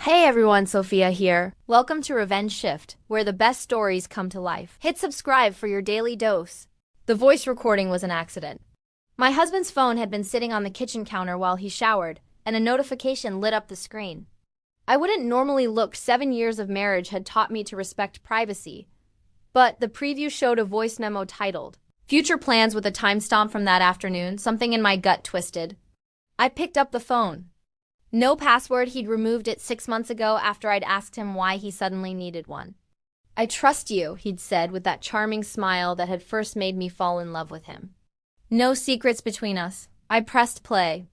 Hey everyone, Sophia here. Welcome to Revenge Shift, where the best stories come to life. Hit subscribe for your daily dose. The voice recording was an accident. My husband's phone had been sitting on the kitchen counter while he showered, and a notification lit up the screen. I wouldn't normally look. 7 years of marriage had taught me to respect privacy, but the preview showed a voice memo titled, "Future Plans," with a timestamp from that afternoon. Something in my gut twisted. I picked up the phone. No password. He'd removed it 6 months ago after I'd asked him why he suddenly needed one. "I trust you," he'd said with that charming smile that had first made me fall in love with him. "No secrets between us." I pressed play.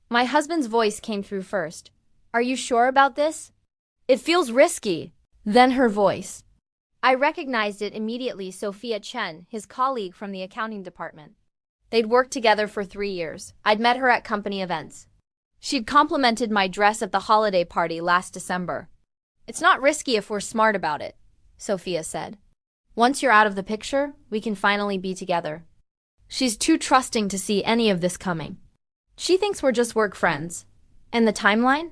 My husband's voice came through first. "Are you sure about this? It feels risky." Then her voice. I recognized it immediately. Sophia Chen, his colleague from the accounting department. They'd worked together for 3 years. I'd met her at company events. She'd complimented my dress at the holiday party last December. "It's not risky if we're smart about it," Sophia said. "Once you're out of the picture, we can finally be together." She's too trusting to see any of this coming. She thinks we're just work friends. And the timeline?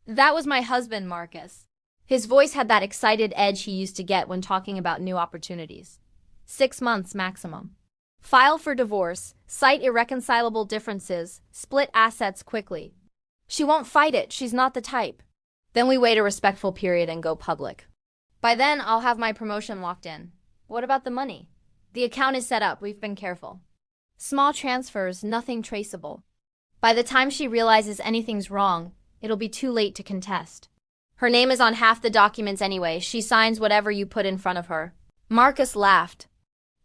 That was my husband, Marcus. His voice had that excited edge he used to get when talking about new opportunities. 6 months maximum. File for divorce, cite irreconcilable differences, split assets quickly. She won't fight it. She's not the type. Then we wait a respectful period and go public. By then, I'll have my promotion locked in. What about the money? The account is set up. We've been careful. Small transfers, nothing traceable. By the time she realizes anything's wrong, it'll be too late to contest. Her name is on half the documents anyway. She signs whatever you put in front of her. Marcus laughed.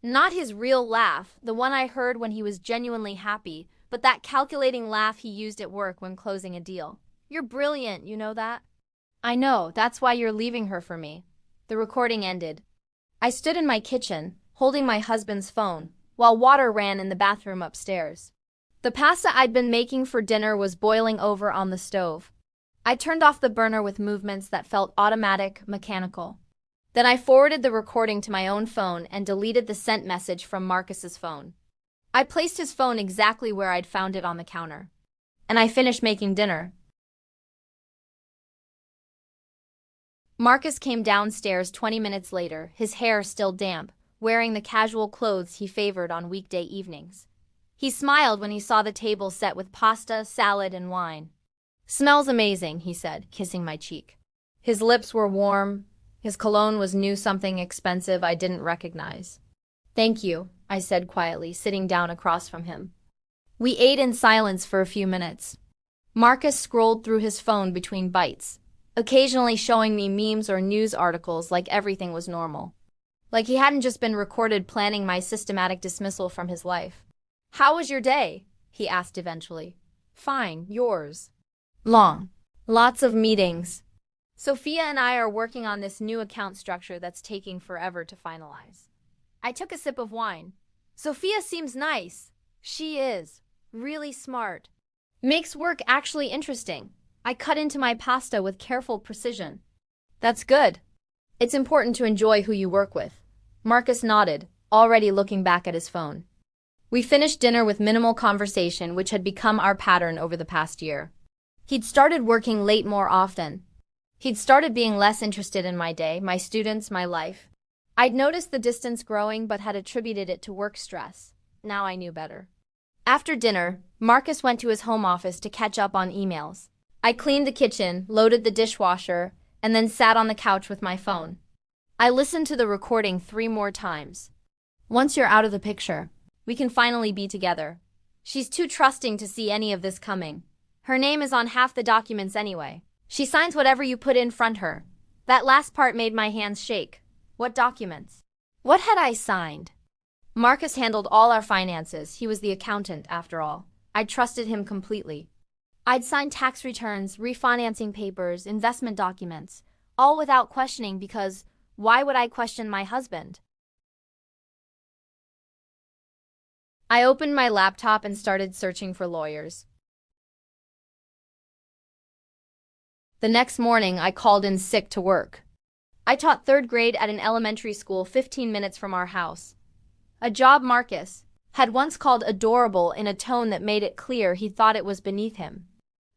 Not his real laugh, the one I heard when he was genuinely happy, but that calculating laugh he used at work when closing a deal. "You're brilliant, you know that?" "I know, that's why you're leaving her for me." The recording ended. I stood in my kitchen, holding my husband's phone, while water ran in the bathroom upstairs. The pasta I'd been making for dinner was boiling over on the stove. I turned off the burner with movements that felt automatic, mechanical. Then I forwarded the recording to my own phone and deleted the sent message from Marcus's phone. I placed his phone exactly where I'd found it on the counter. And I finished making dinner. Marcus came downstairs 20 minutes later, his hair still damp, wearing the casual clothes he favored on weekday evenings. He smiled when he saw the table set with pasta, salad, and wine. "Smells amazing," he said, kissing my cheek. His lips were warm. His cologne was new, something expensive I didn't recognize. "Thank you," I said quietly, sitting down across from him. We ate in silence for a few minutes. Marcus scrolled through his phone between bites, occasionally showing me memes or news articles like everything was normal. Like he hadn't just been recorded planning my systematic dismissal from his life. "How was your day?" he asked eventually. "Fine, yours?" "Long. Lots of meetings. Sophia and I are working on this new account structure that's taking forever to finalize." I took a sip of wine. "Sophia seems nice." "She is. Really smart. Makes work actually interesting." I cut into my pasta with careful precision. "That's good. It's important to enjoy who you work with." Marcus nodded, already looking back at his phone. We finished dinner with minimal conversation, which had become our pattern over the past year. He'd started working late more often. He'd started being less interested in my day, my students, my life. I'd noticed the distance growing but had attributed it to work stress. Now I knew better. After dinner, Marcus went to his home office to catch up on emails. I cleaned the kitchen, loaded the dishwasher, and then sat on the couch with my phone. I listened to the recording 3 more times. "Once you're out of the picture, we can finally be together. She's too trusting to see any of this coming. Her name is on half the documents anyway. She signs whatever you put in front her." That last part made my hands shake. What documents? What had I signed? Marcus handled all our finances. He was the accountant, after all. I trusted him completely. I'd signed tax returns, refinancing papers, investment documents, all without questioning, because why would I question my husband? I opened my laptop and started searching for lawyers. The next morning, I called in sick to work. I taught 3rd grade at an elementary school 15 minutes from our house. A job Marcus had once called adorable in a tone that made it clear he thought it was beneath him.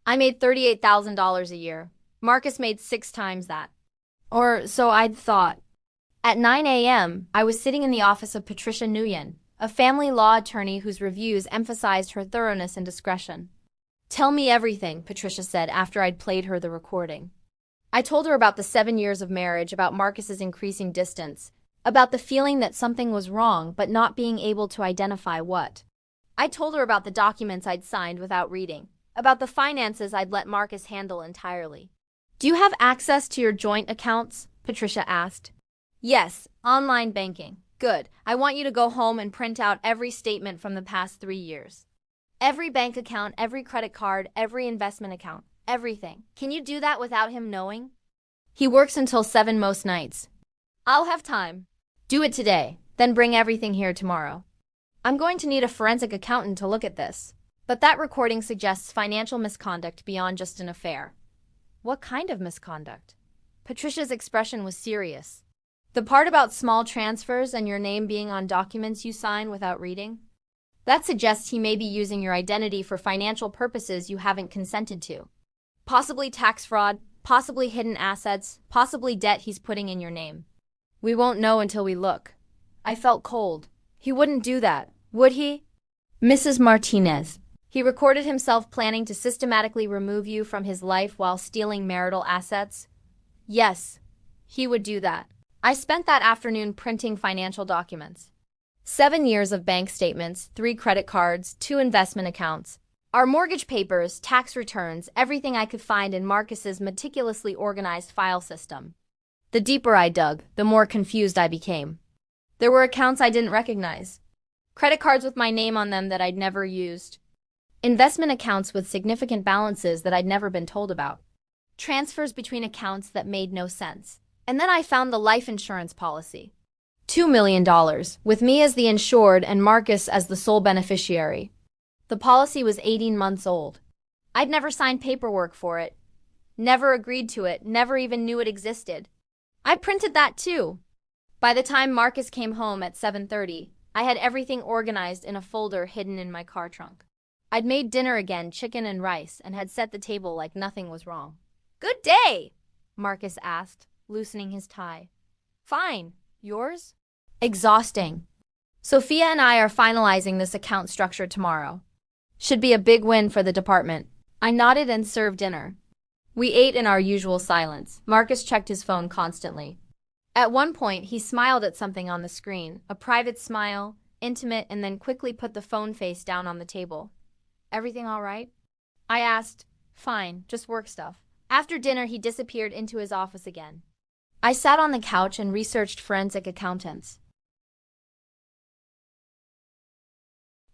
I made $38,000 a year. Marcus made 6 times that. Or so I'd thought. At 9 a.m., I was sitting in the office of Patricia Nguyen, a family law attorney whose reviews emphasized her thoroughness and discretion. "Tell me everything," Patricia said after I'd played her the recording. I told her about the 7 years of marriage, about Marcus's increasing distance, about the feeling that something was wrong but not being able to identify what. I told her about the documents I'd signed without reading, about the finances I'd let Marcus handle entirely. "Do you have access to your joint accounts?" Patricia asked. "Yes, online banking." "Good. I want you to go home and print out every statement from the past 3 years. Every bank account, every credit card, every investment account, everything. Can you do that without him knowing?" "He works until 7 most nights." "I'll have time." "Do it today, then bring everything here tomorrow. I'm going to need a forensic accountant to look at this." But that recording suggests financial misconduct beyond just an affair. What kind of misconduct? Patricia's expression was serious. The part about small transfers and your name being on documents you sign without reading? That suggests he may be using your identity for financial purposes you haven't consented to. Possibly tax fraud, possibly hidden assets, possibly debt he's putting in your name. We won't know until we look. I felt cold. He wouldn't do that, would he? Mrs. Martinez. He recorded himself planning to systematically remove you from his life while stealing marital assets? Yes, he would do that. I spent that afternoon printing financial documents. 7 years of bank statements, 3 credit cards, 2 investment accounts. Our mortgage papers, tax returns, everything I could find in Marcus's meticulously organized file system. The deeper I dug, the more confused I became. There were accounts I didn't recognize. Credit cards with my name on them that I'd never used. Investment accounts with significant balances that I'd never been told about. Transfers between accounts that made no sense. And then I found the life insurance policy. $2 million, with me as the insured and Marcus as the sole beneficiary. The policy was 18 months old. I'd never signed paperwork for it. Never agreed to it, never even knew it existed. I printed that too. By the time Marcus came home at 7:30, I had everything organized in a folder hidden in my car trunk. I'd made dinner again, chicken and rice, and had set the table like nothing was wrong. "Good day," Marcus asked, loosening his tie. "Fine. Yours?" "Exhausting. Sophia and I are finalizing this account structure tomorrow. Should be a big win for the department." I nodded and served dinner. We ate in our usual silence. Marcus checked his phone constantly. At one point, he smiled at something on the screen, a private smile, intimate, and then quickly put the phone face down on the table. "Everything all right?" I asked. "Fine, just work stuff." After dinner, he disappeared into his office again. I sat on the couch and researched forensic accountants.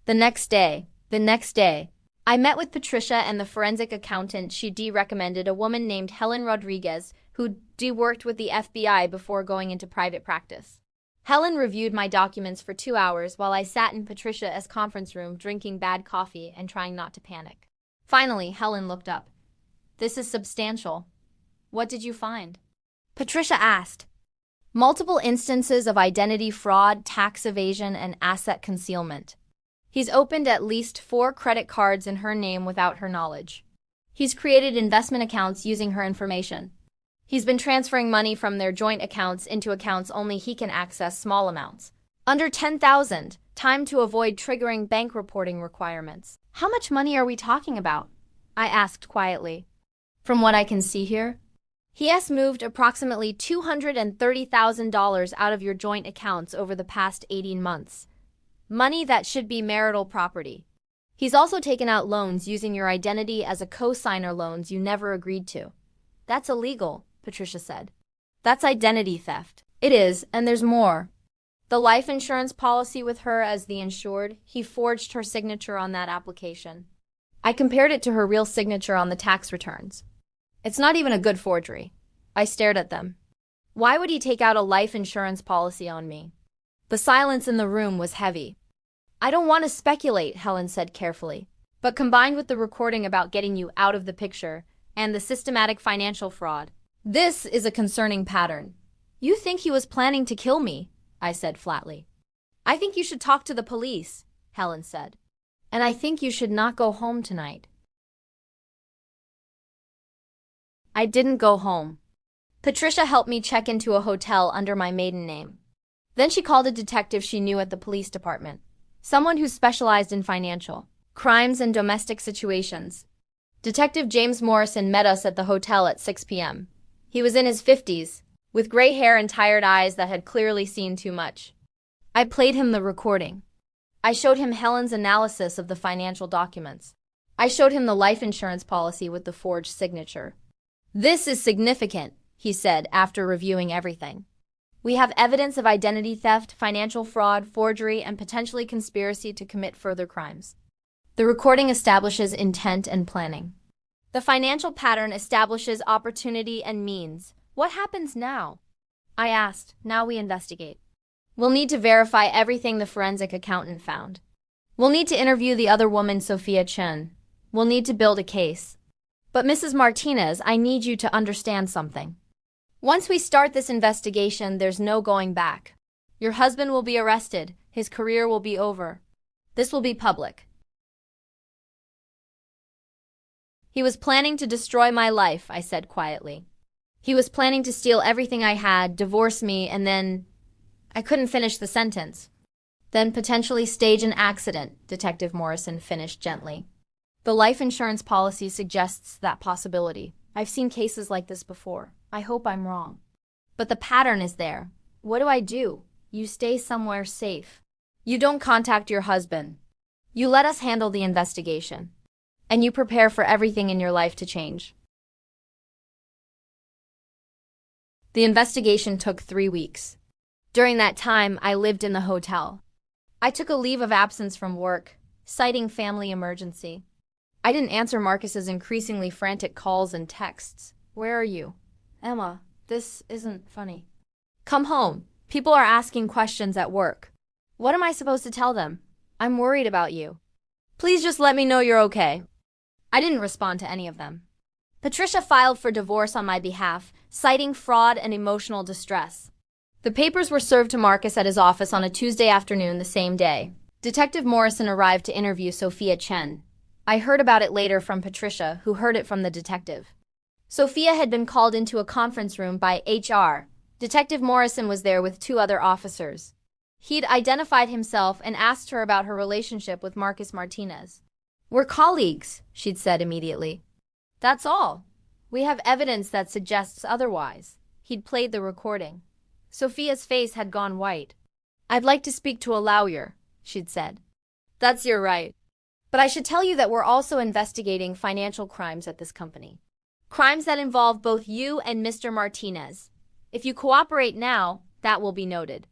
The next day, I met with Patricia and the forensic accountant she'd recommended, a woman named Helen Rodriguez, who'd worked with the FBI before going into private practice. Helen reviewed my documents for 2 hours while I sat in Patricia's conference room drinking bad coffee and trying not to panic. Finally, Helen looked up. "This is substantial. What did you find?" Patricia asked. "Multiple instances of identity fraud, tax evasion, and asset concealment. He's opened at least 4 credit cards in her name without her knowledge. He's created investment accounts using her information. He's been transferring money from their joint accounts into accounts only he can access, small amounts. Under 10,000, time to avoid triggering bank reporting requirements." "How much money are we talking about?" I asked quietly. "From what I can see here, he has moved approximately $230,000 out of your joint accounts over the past 18 months. Money that should be marital property. He's also taken out loans using your identity as a co-signer, loans you never agreed to." "That's illegal," Patricia said. "That's identity theft." "It is, and there's more. The life insurance policy with her as the insured, he forged her signature on that application. I compared it to her real signature on the tax returns. It's not even a good forgery." I stared at them. Why would he take out a life insurance policy on me? The silence in the room was heavy. "I don't want to speculate," Helen said carefully, "but combined with the recording about getting you out of the picture and the systematic financial fraud, this is a concerning pattern." "You think he was planning to kill me?" I said flatly. "I think you should talk to the police," Helen said. "And I think you should not go home tonight." I didn't go home. Patricia helped me check into a hotel under my maiden name. Then she called a detective she knew at the police department, someone who specialized in financial crimes and domestic situations. Detective James Morrison met us at the hotel at 6 p.m. He was in his 50s, with gray hair and tired eyes that had clearly seen too much. I played him the recording. I showed him Helen's analysis of the financial documents. I showed him the life insurance policy with the forged signature. "This is significant," he said after reviewing everything. "We have evidence of identity theft, financial fraud, forgery, and potentially conspiracy to commit further crimes. The recording establishes intent and planning. The financial pattern establishes opportunity and means. What happens now?" I asked. "Now we investigate. We'll need to verify everything the forensic accountant found. We'll need to interview the other woman, Sophia Chen. We'll need to build a case. But Mrs. Martinez, I need you to understand something. Once we start this investigation, there's no going back. Your husband will be arrested. His career will be over. This will be public. He was planning to destroy my life," I said quietly. "He was planning to steal everything I had, divorce me, and then—" I couldn't finish the sentence. "Then potentially stage an accident," Detective Morrison finished gently. "The life insurance policy suggests that possibility. I've seen cases like this before. I hope I'm wrong. But the pattern is there. What do? You stay somewhere safe. You don't contact your husband. You let us handle the investigation. And you prepare for everything in your life to change." The investigation took 3 weeks. During that time, I lived in the hotel. I took a leave of absence from work, citing family emergency. I didn't answer Marcus's increasingly frantic calls and texts. "Where are you? Emma, this isn't funny. Come home. People are asking questions at work. What am I supposed to tell them? I'm worried about you. Please just let me know you're okay." I didn't respond to any of them. Patricia filed for divorce on my behalf, citing fraud and emotional distress. The papers were served to Marcus at his office on a Tuesday afternoon the same day. Detective Morrison arrived to interview Sophia Chen. I heard about it later from Patricia, who heard it from the detective. Sophia had been called into a conference room by HR. Detective Morrison was there with 2 other officers. He'd identified himself and asked her about her relationship with Marcus Martinez. "We're colleagues," she'd said immediately. "That's all. We have evidence that suggests otherwise." He'd played the recording. Sophia's face had gone white. "I'd like to speak to a lawyer," she'd said. "That's your right. But I should tell you that we're also investigating financial crimes at this company. Crimes that involve both you and Mr. Martinez. If you cooperate now, that will be noted.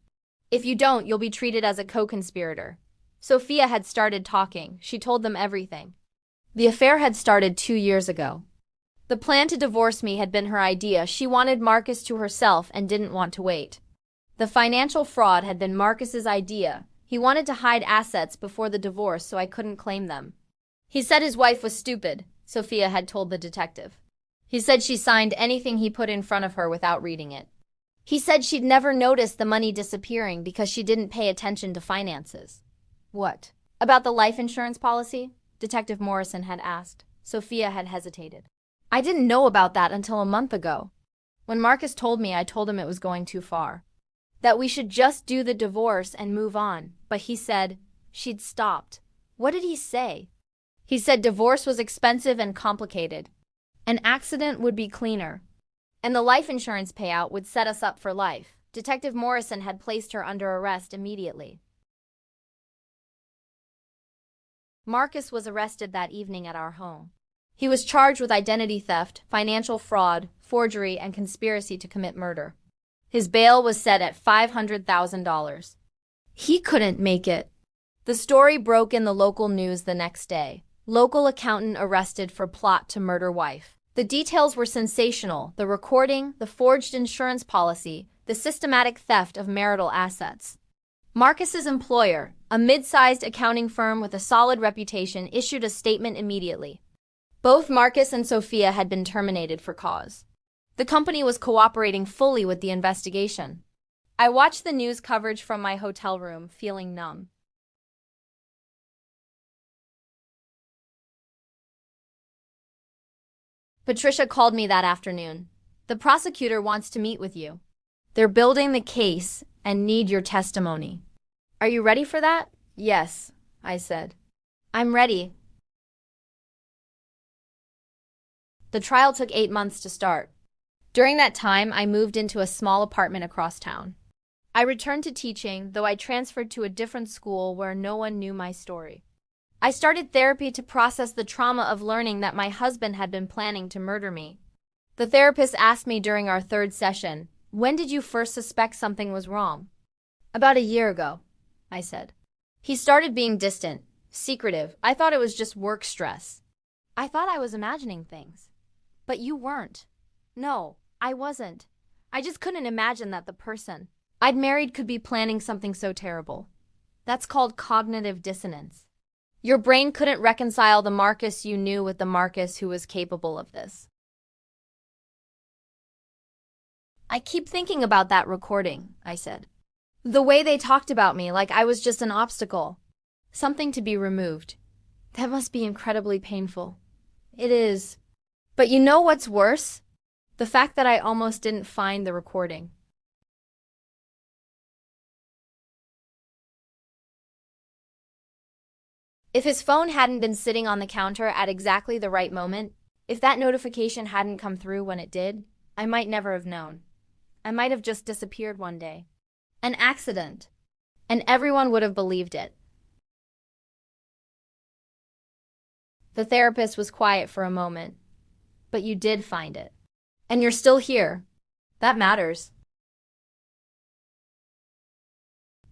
If you don't, you'll be treated as a co-conspirator." Sophia had started talking. She told them everything. The affair had started 2 years ago. The plan to divorce me had been her idea. She wanted Marcus to herself and didn't want to wait. The financial fraud had been Marcus's idea. He wanted to hide assets before the divorce so I couldn't claim them. He said his wife was stupid, Sophia had told the detective. He said she signed anything he put in front of her without reading it. He said she'd never noticed the money disappearing because she didn't pay attention to finances. "What? About the life insurance policy?" Detective Morrison had asked. Sophia had hesitated. "I didn't know about that until a month ago. When Marcus told me, I told him it was going too far. That we should just do the divorce and move on. But he said..." She'd stopped. "What did he say?" "He said divorce was expensive and complicated. An accident would be cleaner. And the life insurance payout would set us up for life." Detective Morrison had placed her under arrest immediately. Marcus was arrested that evening at our home. He was charged with identity theft, financial fraud, forgery, and conspiracy to commit murder. His bail was set at $500,000. He couldn't make it. The story broke in the local news the next day. Local accountant arrested for plot to murder wife. The details were sensational: the recording, the forged insurance policy, the systematic theft of marital assets. Marcus's employer, a mid-sized accounting firm with a solid reputation, issued a statement immediately. Both Marcus and Sophia had been terminated for cause. The company was cooperating fully with the investigation. I watched the news coverage from my hotel room, feeling numb. Patricia called me that afternoon. The prosecutor wants to meet with you. They're building the case and need your testimony. Are you ready for that? Yes, I said. I'm ready. The trial took 8 months to start. During that time, I moved into a small apartment across town. I returned to teaching, though I transferred to a different school where no one knew my story. I started therapy to process the trauma of learning that my husband had been planning to murder me. The therapist asked me during our third session, "When did you first suspect something was wrong?" "About a year ago," I said. "He started being distant, secretive. I thought it was just work stress. I thought I was imagining things. But you weren't." "No, I wasn't. I just couldn't imagine that the person I'd married could be planning something so terrible. That's called cognitive dissonance. Your brain couldn't reconcile the Marcus you knew with the Marcus who was capable of this." "I keep thinking about that recording," I said. "The way they talked about me, like I was just an obstacle. Something to be removed. That must be incredibly painful." "It is. But you know what's worse? The fact that I almost didn't find the recording." If his phone hadn't been sitting on the counter at exactly the right moment, if that notification hadn't come through when it did, I might never have known. I might have just disappeared one day. An accident. And everyone would have believed it. The therapist was quiet for a moment. "But you did find it. And you're still here. That matters."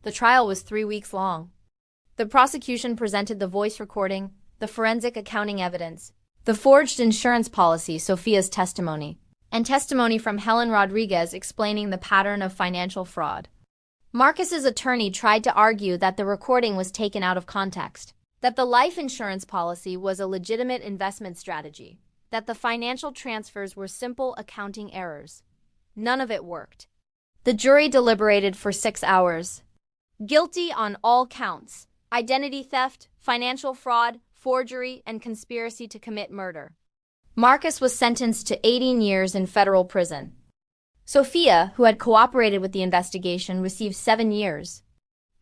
The trial was 3 weeks long. The prosecution presented the voice recording, the forensic accounting evidence, the forged insurance policy, Sophia's testimony, and testimony from Helen Rodriguez explaining the pattern of financial fraud. Marcus's attorney tried to argue that the recording was taken out of context, that the life insurance policy was a legitimate investment strategy, that the financial transfers were simple accounting errors. None of it worked. The jury deliberated for 6 hours. Guilty on all counts: identity theft, financial fraud, forgery, and conspiracy to commit murder. Marcus was sentenced to 18 years in federal prison. Sophia, who had cooperated with the investigation, received 7 years.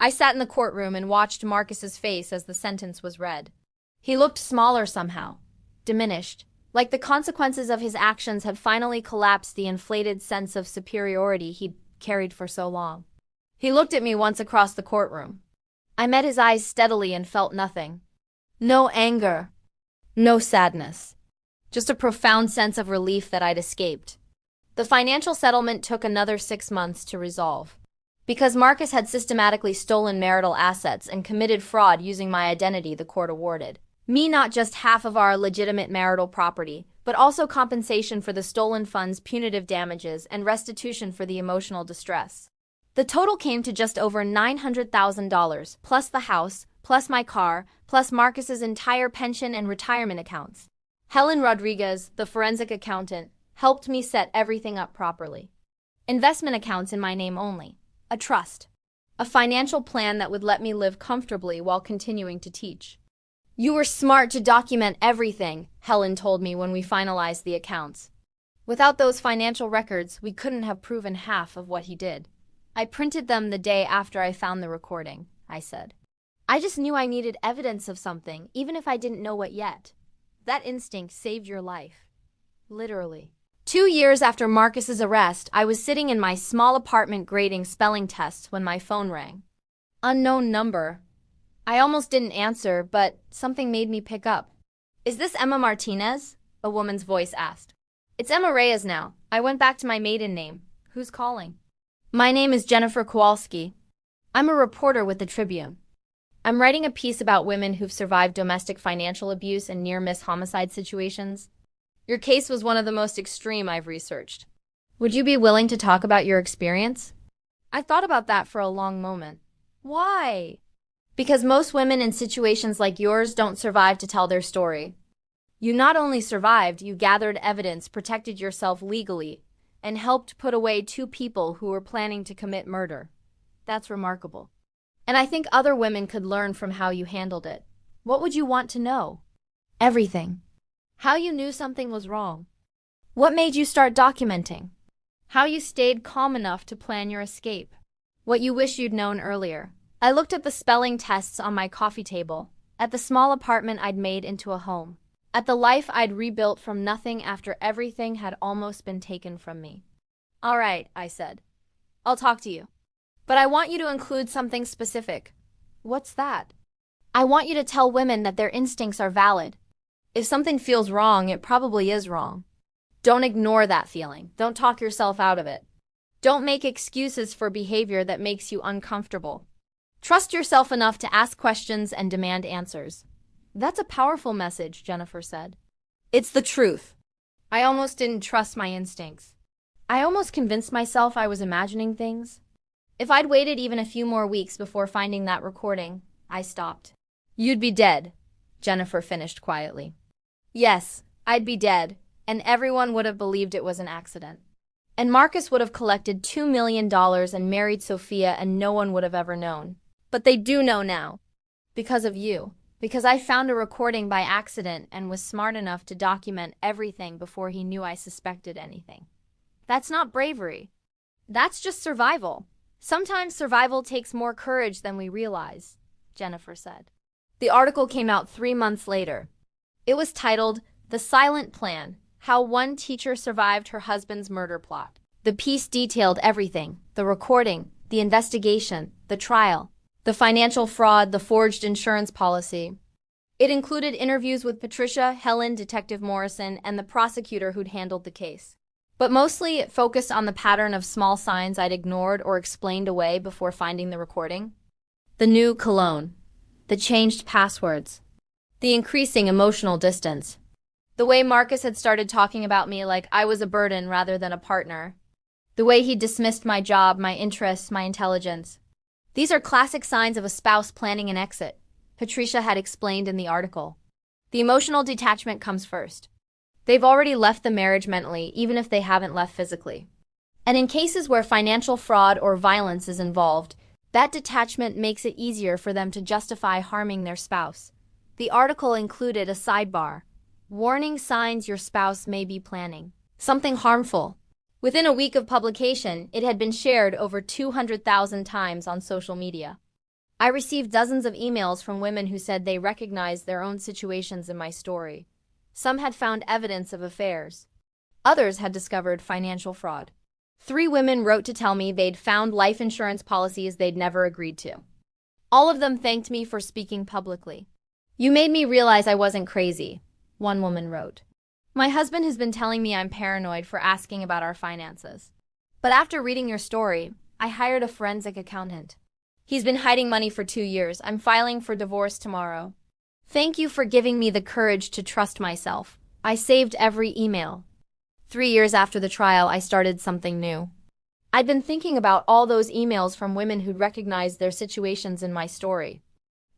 I sat in the courtroom and watched Marcus's face as the sentence was read. He looked smaller somehow, diminished, like the consequences of his actions had finally collapsed the inflated sense of superiority he'd carried for so long. He looked at me once across the courtroom. I met his eyes steadily and felt nothing. No anger, no sadness. Just a profound sense of relief that I'd escaped. The financial settlement took another 6 months to resolve. Because Marcus had systematically stolen marital assets and committed fraud using my identity, the court awarded me not just half of our legitimate marital property, but also compensation for the stolen funds, punitive damages, and restitution for the emotional distress. The total came to just over $900,000, plus the house, plus my car, plus Marcus's entire pension and retirement accounts. Helen Rodriguez, the forensic accountant, helped me set everything up properly. Investment accounts in my name only. A trust. A financial plan that would let me live comfortably while continuing to teach. "You were smart to document everything," Helen told me when we finalized the accounts. "Without those financial records, we couldn't have proven half of what he did." "I printed them the day after I found the recording," I said. "I just knew I needed evidence of something, even if I didn't know what yet." That instinct saved your life. Literally. 2 years after Marcus's arrest, I was sitting in my small apartment grading spelling tests when my phone rang. Unknown number. I almost didn't answer, but something made me pick up. "Is this Emma Martinez?" a woman's voice asked. "It's Emma Reyes now. I went back to my maiden name. Who's calling?" "My name is Jennifer Kowalski. I'm a reporter with the Tribune. I'm writing a piece about women who've survived domestic financial abuse and near-miss homicide situations. Your case was one of the most extreme I've researched. Would you be willing to talk about your experience?" I thought about that for a long moment. Why? Because most women in situations like yours don't survive to tell their story. You not only survived, you gathered evidence, protected yourself legally, and helped put away 2 people who were planning to commit murder. That's remarkable. And I think other women could learn from how you handled it. What would you want to know? Everything. How you knew something was wrong. What made you start documenting? How you stayed calm enough to plan your escape? What you wish you'd known earlier? I looked at the spelling tests on my coffee table, at the small apartment I'd made into a home, at the life I'd rebuilt from nothing after everything had almost been taken from me. All right, I said. I'll talk to you. But I want you to include something specific. What's that? I want you to tell women that their instincts are valid. If something feels wrong, it probably is wrong. Don't ignore that feeling. Don't talk yourself out of it. Don't make excuses for behavior that makes you uncomfortable. Trust yourself enough to ask questions and demand answers. That's a powerful message, Jennifer said. It's the truth. I almost didn't trust my instincts. I almost convinced myself I was imagining things. If I'd waited even a few more weeks before finding that recording, I stopped. You'd be dead, Jennifer finished quietly. Yes, I'd be dead, and everyone would have believed it was an accident. And Marcus would have collected $2 million and married Sophia, and no one would have ever known. But they do know now. Because of you. Because I found a recording by accident and was smart enough to document everything before he knew I suspected anything. That's not bravery. That's just survival. Sometimes survival takes more courage than we realize, Jennifer said. The article came out 3 months later. It was titled, "The Silent Plan: How One Teacher Survived Her Husband's Murder Plot." The piece detailed everything: the recording, the investigation, the trial, the financial fraud, the forged insurance policy. It included interviews with Patricia, Helen, Detective Morrison, and the prosecutor who'd handled the case. But mostly it focused on the pattern of small signs I'd ignored or explained away before finding the recording. The new cologne, the changed passwords, the increasing emotional distance, the way Marcus had started talking about me like I was a burden rather than a partner, the way he dismissed my job, my interests, my intelligence. These are classic signs of a spouse planning an exit, Patricia had explained in the article. The emotional detachment comes first. They've already left the marriage mentally, even if they haven't left physically. And in cases where financial fraud or violence is involved, that detachment makes it easier for them to justify harming their spouse. The article included a sidebar: warning signs your spouse may be planning something harmful. Within a week of publication, it had been shared over 200,000 times on social media. I received dozens of emails from women who said they recognized their own situations in my story. Some had found evidence of affairs. Others had discovered financial fraud. 3 women wrote to tell me they'd found life insurance policies they'd never agreed to. All of them thanked me for speaking publicly. "You made me realize I wasn't crazy," one woman wrote. "My husband has been telling me I'm paranoid for asking about our finances. But after reading your story, I hired a forensic accountant. He's been hiding money for 2 years. I'm filing for divorce tomorrow. Thank you for giving me the courage to trust myself. I saved every email." 3 years after the trial, I started something new. I'd been thinking about all those emails from women who'd recognized their situations in my story.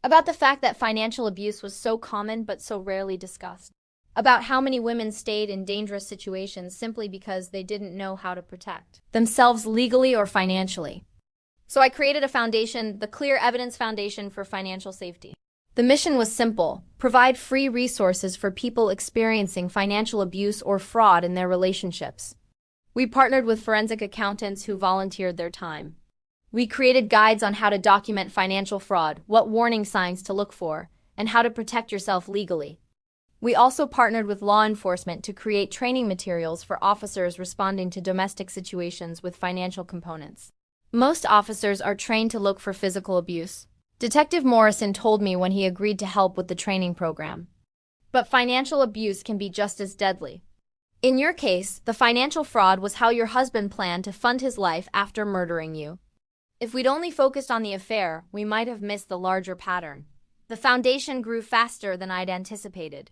About the fact that financial abuse was so common but so rarely discussed. About how many women stayed in dangerous situations simply because they didn't know how to protect themselves legally or financially. So I created a foundation, the Clear Evidence Foundation for Financial Safety. The mission was simple: provide free resources for people experiencing financial abuse or fraud in their relationships. We partnered with forensic accountants who volunteered their time. We created guides on how to document financial fraud, what warning signs to look for, and how to protect yourself legally. We also partnered with law enforcement to create training materials for officers responding to domestic situations with financial components. Most officers are trained to look for physical abuse. Detective Morrison told me when he agreed to help with the training program. But financial abuse can be just as deadly. In your case, the financial fraud was how your husband planned to fund his life after murdering you. If we'd only focused on the affair, we might have missed the larger pattern. The foundation grew faster than I'd anticipated.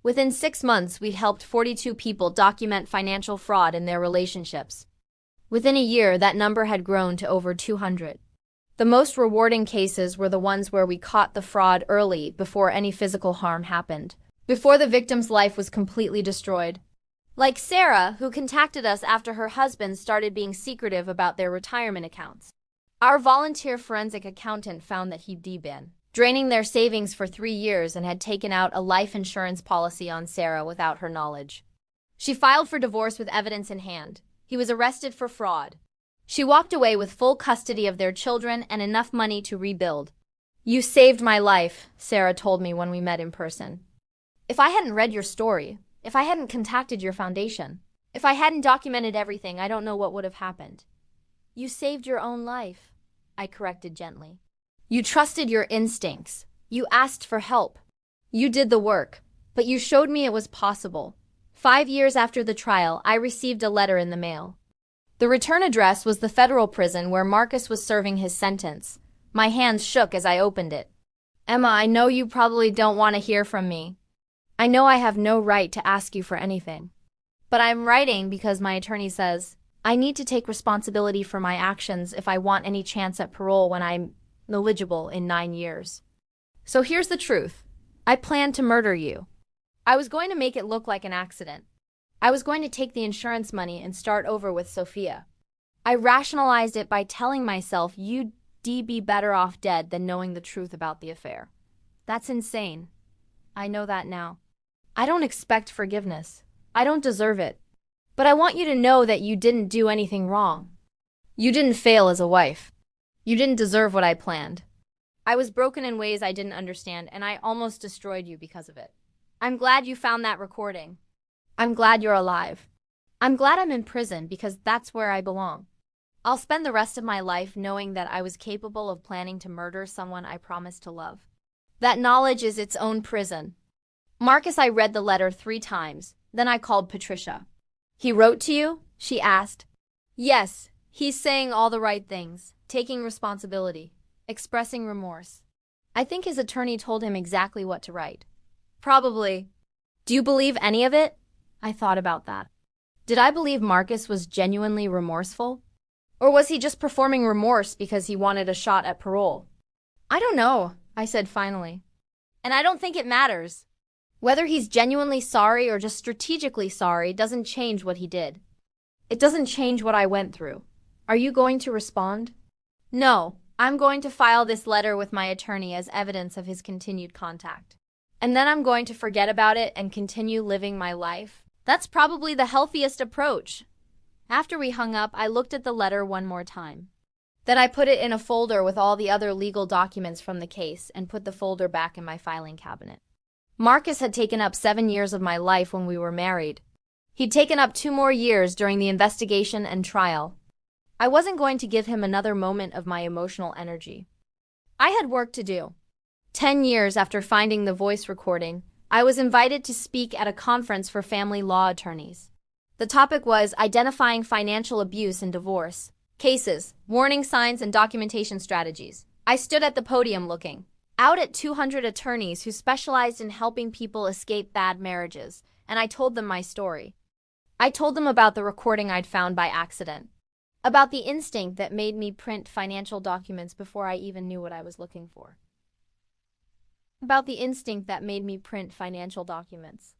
Within 6 months, we'd helped 42 people document financial fraud in their relationships. Within a year, that number had grown to over 200. The most rewarding cases were the ones where we caught the fraud early before any physical harm happened, before the victim's life was completely destroyed. Like Sarah, who contacted us after her husband started being secretive about their retirement accounts. Our volunteer forensic accountant found that he'd been draining their savings for 3 years and had taken out a life insurance policy on Sarah without her knowledge. She filed for divorce with evidence in hand. He was arrested for fraud. She walked away with full custody of their children and enough money to rebuild. "You saved my life," Sarah told me when we met in person. "If I hadn't read your story, if I hadn't contacted your foundation, if I hadn't documented everything, I don't know what would have happened." "You saved your own life," I corrected gently. "You trusted your instincts. You asked for help. You did the work, but you showed me it was possible." 5 years after the trial, I received a letter in the mail. The return address was the federal prison where Marcus was serving his sentence. My hands shook as I opened it. "Emma, I know you probably don't want to hear from me. I know I have no right to ask you for anything. But I'm writing because my attorney says I need to take responsibility for my actions if I want any chance at parole when I'm eligible in 9 years. So here's the truth. I plan to murder you. I was going to make it look like an accident. I was going to take the insurance money and start over with Sophia. I rationalized it by telling myself you'd be better off dead than knowing the truth about the affair. That's insane. I know that now. I don't expect forgiveness. I don't deserve it. But I want you to know that you didn't do anything wrong. You didn't fail as a wife. You didn't deserve what I planned. I was broken in ways I didn't understand, and I almost destroyed you because of it. I'm glad you found that recording. I'm glad you're alive. I'm glad I'm in prison because that's where I belong. I'll spend the rest of my life knowing that I was capable of planning to murder someone I promised to love. That knowledge is its own prison." Marcus, I read the letter 3 times. Then I called Patricia. "He wrote to you?" she asked. "Yes, he's saying all the right things, taking responsibility, expressing remorse. I think his attorney told him exactly what to write." "Probably. Do you believe any of it?" I thought about that. Did I believe Marcus was genuinely remorseful? Or was he just performing remorse because he wanted a shot at parole? "I don't know," I said finally. "And I don't think it matters. Whether he's genuinely sorry or just strategically sorry doesn't change what he did. It doesn't change what I went through. Are you going to respond?" "No, I'm going to file this letter with my attorney as evidence of his continued contact. And then I'm going to forget about it and continue living my life. That's probably the healthiest approach." After we hung up, I looked at the letter one more time. Then I put it in a folder with all the other legal documents from the case and put the folder back in my filing cabinet. Marcus had taken up 7 years of my life when we were married. He'd taken up 2 more years during the investigation and trial. I wasn't going to give him another moment of my emotional energy. I had work to do. 10 years after finding the voice recording, I was invited to speak at a conference for family law attorneys. The topic was identifying financial abuse in divorce, cases, warning signs, and documentation strategies. I stood at the podium looking out at 200 attorneys who specialized in helping people escape bad marriages, and I told them my story. I told them about the recording I'd found by accident, about the instinct that made me print financial documents before I even knew what I was looking for. About the instinct that made me print financial documents.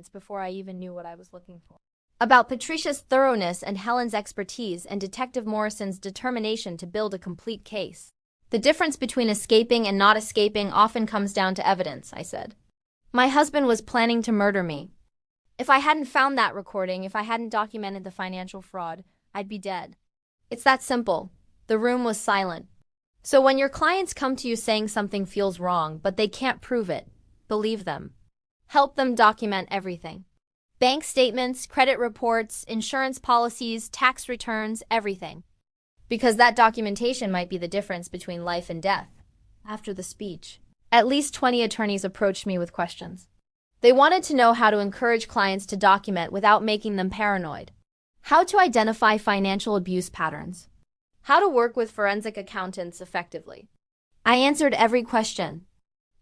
Before I even knew what I was looking for. About Patricia's thoroughness and Helen's expertise and Detective Morrison's determination to build a complete case. "The difference between escaping and not escaping often comes down to evidence," I said. "My husband was planning to murder me. If I hadn't found that recording, if I hadn't documented the financial fraud, I'd be dead. It's that simple." The room was silent. So when your clients come to you saying something feels wrong, but they can't prove it, believe them. Help them document everything. Bank statements, credit reports, insurance policies, tax returns, everything. Because that documentation might be the difference between life and death. After the speech, at least 20 attorneys approached me with questions. They wanted to know how to encourage clients to document without making them paranoid. How to identify financial abuse patterns. How to work with forensic accountants effectively. I answered every question.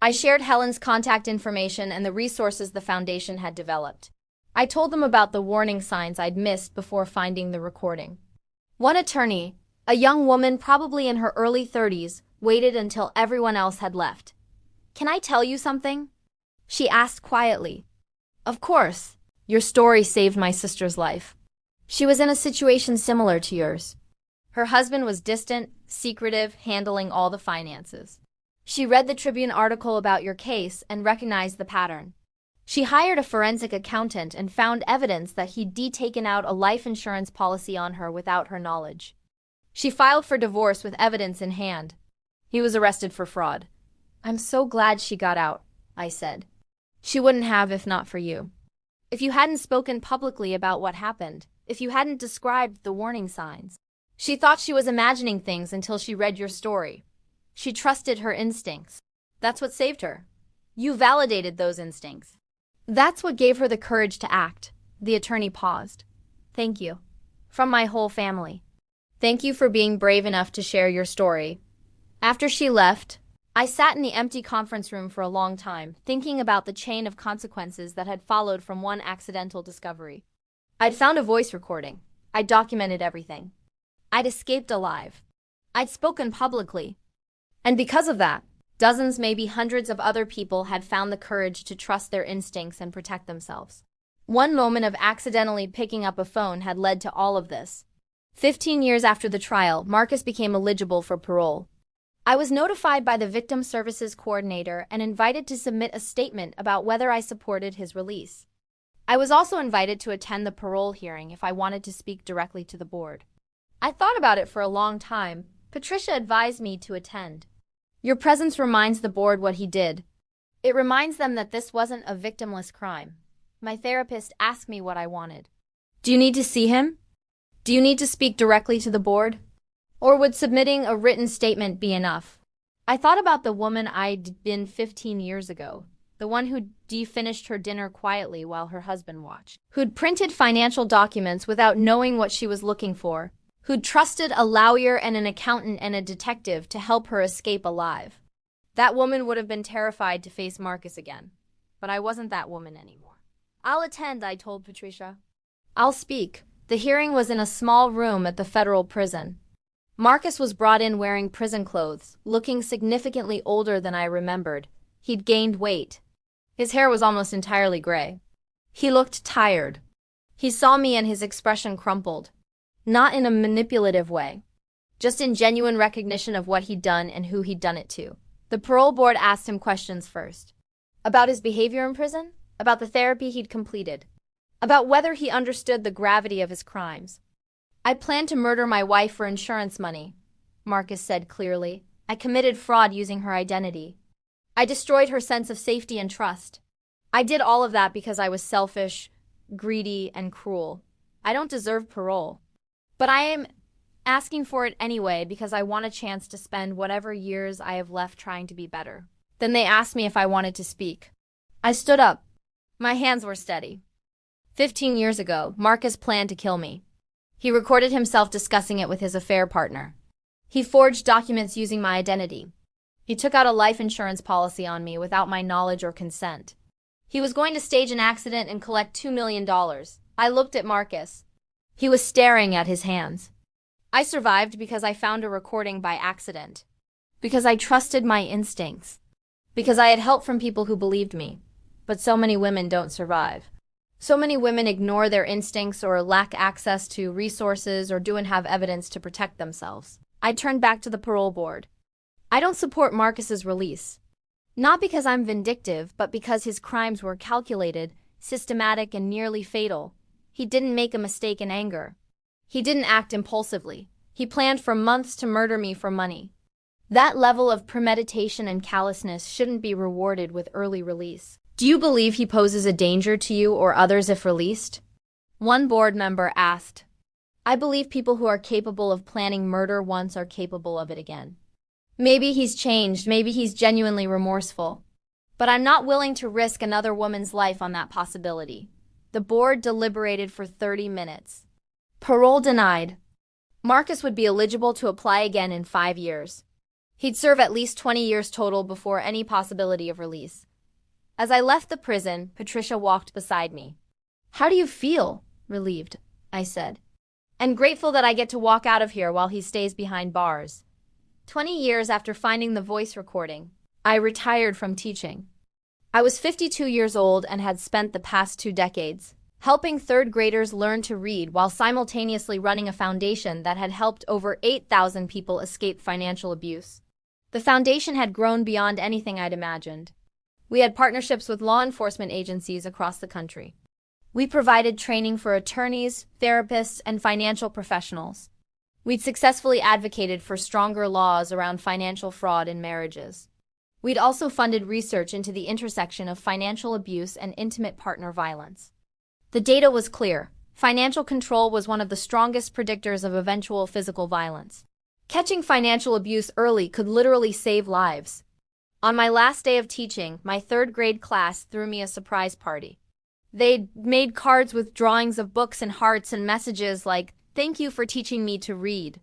I shared Helen's contact information and the resources the foundation had developed. I told them about the warning signs I'd missed before finding the recording. One attorney, a young woman probably in her early 30s, waited until everyone else had left. "Can I tell you something?" she asked quietly. "Of course. Your story saved my sister's life. She was in a situation similar to yours. Her husband was distant, secretive, handling all the finances. She read the Tribune article about your case and recognized the pattern. She hired a forensic accountant and found evidence that he'd taken out a life insurance policy on her without her knowledge. She filed for divorce with evidence in hand. He was arrested for fraud. "I'm so glad she got out," I said. "She wouldn't have if not for you. If you hadn't spoken publicly about what happened, if you hadn't described the warning signs." She thought she was imagining things until she read your story. She trusted her instincts. That's what saved her. You validated those instincts. That's what gave her the courage to act. The attorney paused. "Thank you. From my whole family. Thank you for being brave enough to share your story." After she left, I sat in the empty conference room for a long time, thinking about the chain of consequences that had followed from one accidental discovery. I'd found a voice recording. I'd documented everything. I'd escaped alive. I'd spoken publicly. And because of that, dozens, maybe hundreds of other people had found the courage to trust their instincts and protect themselves. One moment of accidentally picking up a phone had led to all of this. 15 years after the trial, Marcus became eligible for parole. I was notified by the Victim Services Coordinator and invited to submit a statement about whether I supported his release. I was also invited to attend the parole hearing if I wanted to speak directly to the board. I thought about it for a long time. Patricia advised me to attend. "Your presence reminds the board what he did. It reminds them that this wasn't a victimless crime." My therapist asked me what I wanted. "Do you need to see him? Do you need to speak directly to the board? Or would submitting a written statement be enough?" I thought about the woman I'd been 15 years ago, the one who'd finished her dinner quietly while her husband watched, who'd printed financial documents without knowing what she was looking for, who'd trusted a lawyer and an accountant and a detective to help her escape alive. That woman would have been terrified to face Marcus again, but I wasn't that woman anymore. "I'll attend," I told Patricia. "I'll speak." The hearing was in a small room at the federal prison. Marcus was brought in wearing prison clothes, looking significantly older than I remembered. He'd gained weight. His hair was almost entirely gray. He looked tired. He saw me and his expression crumpled. Not in a manipulative way, just in genuine recognition of what he'd done and who he'd done it to. The parole board asked him questions first. About his behavior in prison, about the therapy he'd completed, about whether he understood the gravity of his crimes. "I planned to murder my wife for insurance money," Marcus said clearly. "I committed fraud using her identity. I destroyed her sense of safety and trust. I did all of that because I was selfish, greedy, and cruel. I don't deserve parole. But I am asking for it anyway because I want a chance to spend whatever years I have left trying to be better." Then they asked me if I wanted to speak. I stood up. My hands were steady. 15 years ago, Marcus planned to kill me. He recorded himself discussing it with his affair partner. He forged documents using my identity. He took out a life insurance policy on me without my knowledge or consent. He was going to stage an accident and collect $2 million. I looked at Marcus. He was staring at his hands. I survived because I found a recording by accident. Because I trusted my instincts. Because I had help from people who believed me. But so many women don't survive. So many women ignore their instincts or lack access to resources or don't have evidence to protect themselves. I turned back to the parole board. I don't support Marcus's release. Not because I'm vindictive, but because his crimes were calculated, systematic, and nearly fatal. He didn't make a mistake in anger. He didn't act impulsively. He planned for months to murder me for money. That level of premeditation and callousness shouldn't be rewarded with early release. "Do you believe he poses a danger to you or others if released?" One board member asked. "I believe people who are capable of planning murder once are capable of it again. Maybe he's changed, maybe he's genuinely remorseful. But I'm not willing to risk another woman's life on that possibility." The board deliberated for 30 minutes. Parole denied. Marcus would be eligible to apply again in 5 years. He'd serve at least 20 years total before any possibility of release. As I left the prison, Patricia walked beside me. "How do you feel?" "Relieved," I said. "And grateful that I get to walk out of here while he stays behind bars." 20 years after finding the voice recording, I retired from teaching. I was 52 years old and had spent the past 2 decades helping third graders learn to read while simultaneously running a foundation that had helped over 8,000 people escape financial abuse. The foundation had grown beyond anything I'd imagined. We had partnerships with law enforcement agencies across the country. We provided training for attorneys, therapists, and financial professionals. We'd successfully advocated for stronger laws around financial fraud in marriages. We'd also funded research into the intersection of financial abuse and intimate partner violence. The data was clear. Financial control was one of the strongest predictors of eventual physical violence. Catching financial abuse early could literally save lives. On my last day of teaching, my third-grade class threw me a surprise party. They'd made cards with drawings of books and hearts and messages like, "Thank you for teaching me to read."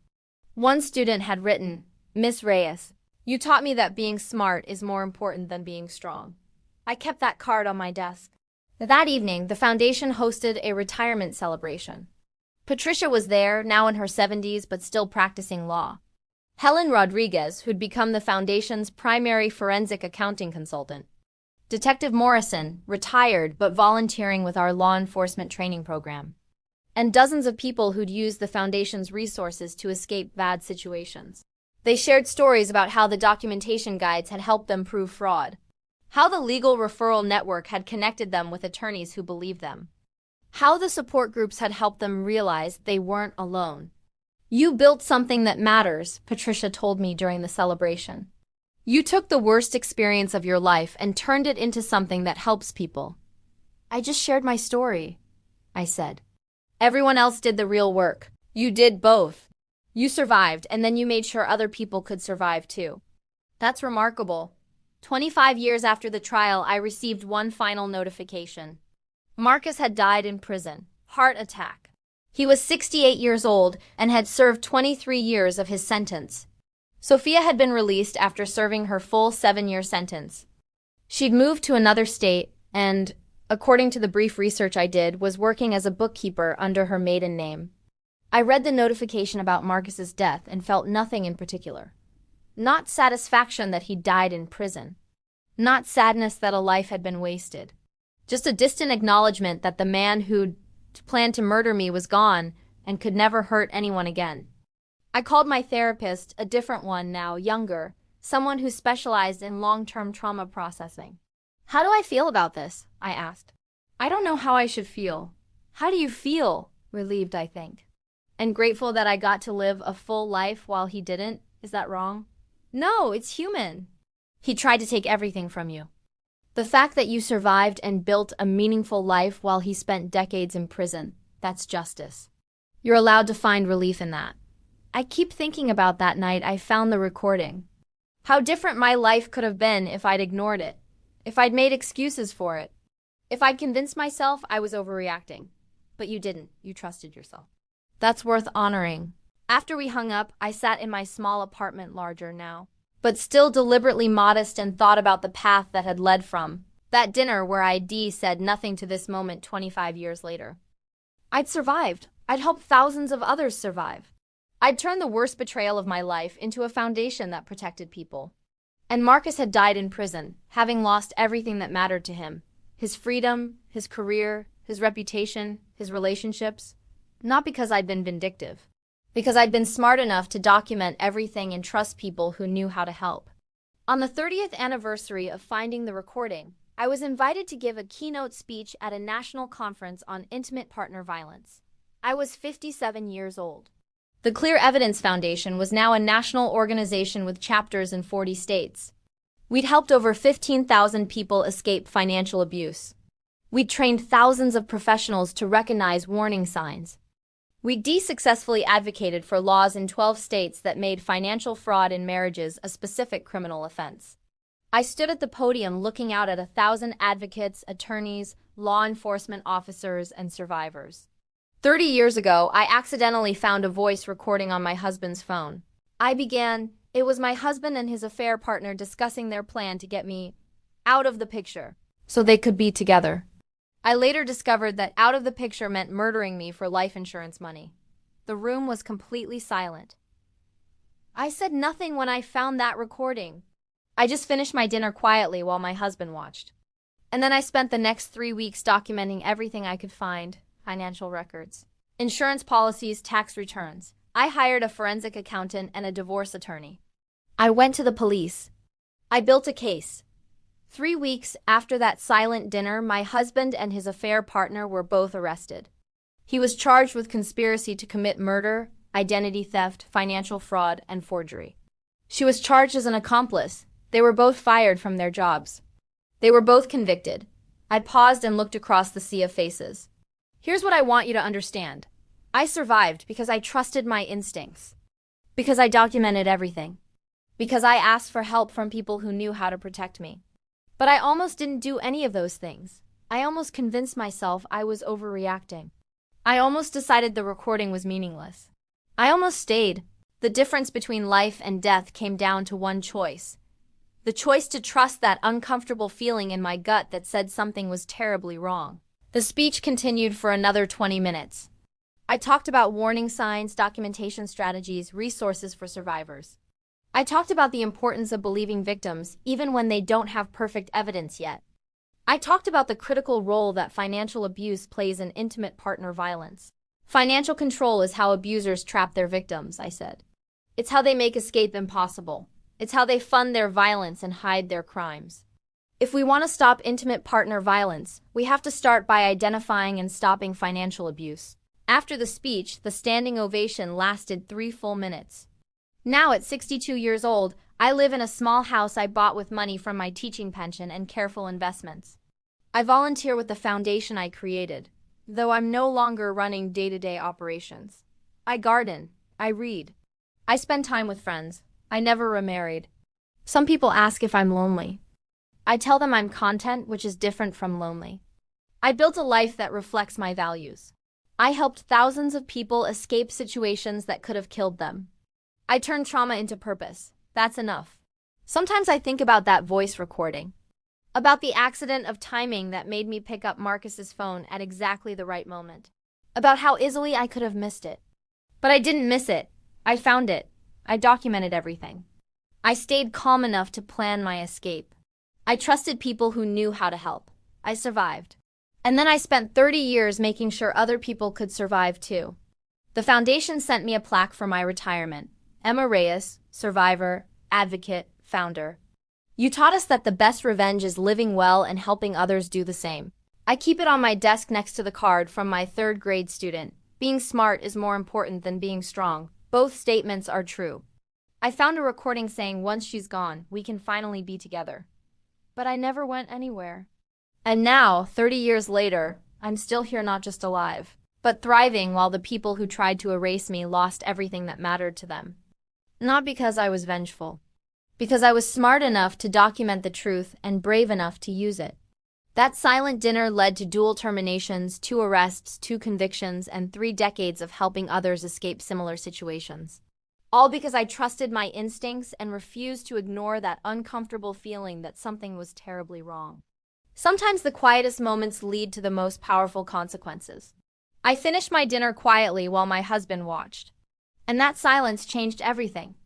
One student had written, "Miss Reyes, you taught me that being smart is more important than being strong." I kept that card on my desk. That evening, the foundation hosted a retirement celebration. Patricia was there, now in her 70s but still practicing law. Helen Rodriguez, who'd become the foundation's primary forensic accounting consultant. Detective Morrison, retired but volunteering with our law enforcement training program. And dozens of people who'd used the foundation's resources to escape bad situations. They shared stories about how the documentation guides had helped them prove fraud, how the legal referral network had connected them with attorneys who believed them, how the support groups had helped them realize they weren't alone. "You built something that matters," Patricia told me during the celebration. "You took the worst experience of your life and turned it into something that helps people." "I just shared my story," I said. "Everyone else did the real work. You did both. You survived, and then you made sure other people could survive too." That's remarkable. 25 years after the trial, I received one final notification. Marcus had died in prison. Heart attack. He was 68 years old and had served 23 years of his sentence. Sophia had been released after serving her full 7-year sentence. She'd moved to another state and, according to the brief research I did, was working as a bookkeeper under her maiden name. I read the notification about Marcus's death and felt nothing in particular. Not satisfaction that he died in prison. Not sadness that a life had been wasted. Just a distant acknowledgement that the man who'd planned to murder me was gone and could never hurt anyone again. I called my therapist, a different one now, younger, someone who specialized in long-term trauma processing. "How do I feel about this?" I asked. "I don't know how I should feel." "How do you feel?" "Relieved, I think. And grateful that I got to live a full life while he didn't. Is that wrong?" "No, it's human. He tried to take everything from you. The fact that you survived and built a meaningful life while he spent decades in prison, that's justice. You're allowed to find relief in that." I keep thinking about that night I found the recording. How different my life could have been if I'd ignored it, if I'd made excuses for it, if I'd convinced myself I was overreacting. But you didn't. You trusted yourself. That's worth honoring. After we hung up, I sat in my small apartment, larger now, but still deliberately modest, and thought about the path that had led from that dinner where I'd said nothing to this moment 25 years later. I'd survived. I'd helped thousands of others survive. I'd turned the worst betrayal of my life into a foundation that protected people. And Marcus had died in prison, having lost everything that mattered to him. His freedom, his career, his reputation, his relationships. Not because I'd been vindictive. Because I'd been smart enough to document everything and trust people who knew how to help. On the 30th anniversary of finding the recording, I was invited to give a keynote speech at a national conference on intimate partner violence. I was 57 years old. The Clear Evidence Foundation was now a national organization with chapters in 40 states. We'd helped over 15,000 people escape financial abuse. We'd trained thousands of professionals to recognize warning signs. We'd successfully advocated for laws in 12 states that made financial fraud in marriages a specific criminal offense. I stood at the podium looking out at 1,000 advocates, attorneys, law enforcement officers, and survivors. 30 years ago, I accidentally found a voice recording on my husband's phone. I began, it was my husband and his affair partner discussing their plan to get me out of the picture so they could be together. I later discovered that out of the picture meant murdering me for life insurance money. The room was completely silent. I said nothing when I found that recording. I just finished my dinner quietly while my husband watched. And then I spent the next 3 weeks documenting everything I could find. Financial records, insurance policies, tax returns. I hired a forensic accountant and a divorce attorney. I went to the police. I built a case. 3 weeks after that silent dinner, my husband and his affair partner were both arrested. He was charged with conspiracy to commit murder, identity theft, financial fraud, and forgery. She was charged as an accomplice. They were both fired from their jobs. They were both convicted. I paused and looked across the sea of faces. Here's what I want you to understand. I survived because I trusted my instincts. Because I documented everything. Because I asked for help from people who knew how to protect me. But I almost didn't do any of those things. I almost convinced myself I was overreacting. I almost decided the recording was meaningless. I almost stayed. The difference between life and death came down to one choice. The choice to trust that uncomfortable feeling in my gut that said something was terribly wrong. The speech continued for another 20 minutes. I talked about warning signs, documentation strategies, resources for survivors. I talked about the importance of believing victims, even when they don't have perfect evidence yet. I talked about the critical role that financial abuse plays in intimate partner violence. Financial control is how abusers trap their victims, I said. It's how they make escape impossible. It's how they fund their violence and hide their crimes. If we want to stop intimate partner violence, we have to start by identifying and stopping financial abuse. After the speech, the standing ovation lasted 3 full minutes. Now, at 62 years old, I live in a small house I bought with money from my teaching pension and careful investments. I volunteer with the foundation I created, though I'm no longer running day-to-day operations. I garden. I read. I spend time with friends. I never remarried. Some people ask if I'm lonely. I tell them I'm content, which is different from lonely. I built a life that reflects my values. I helped thousands of people escape situations that could have killed them. I turned trauma into purpose. That's enough. Sometimes I think about that voice recording. About the accident of timing that made me pick up Marcus's phone at exactly the right moment. About how easily I could have missed it. But I didn't miss it. I found it. I documented everything. I stayed calm enough to plan my escape. I trusted people who knew how to help. I survived. And then I spent 30 years making sure other people could survive too. The foundation sent me a plaque for my retirement. Emma Reyes, survivor, advocate, founder. You taught us that the best revenge is living well and helping others do the same. I keep it on my desk next to the card from my 3rd grade student. Being smart is more important than being strong. Both statements are true. I found a recording saying once she's gone, we can finally be together. But I never went anywhere. And now, 30 years later, I'm still here, not just alive, but thriving while the people who tried to erase me lost everything that mattered to them. Not because I was vengeful. Because I was smart enough to document the truth and brave enough to use it. That silent dinner led to dual terminations, 2 arrests, 2 convictions, and 3 decades of helping others escape similar situations. All because I trusted my instincts and refused to ignore that uncomfortable feeling that something was terribly wrong. Sometimes the quietest moments lead to the most powerful consequences. I finished my dinner quietly while my husband watched. And that silence changed everything.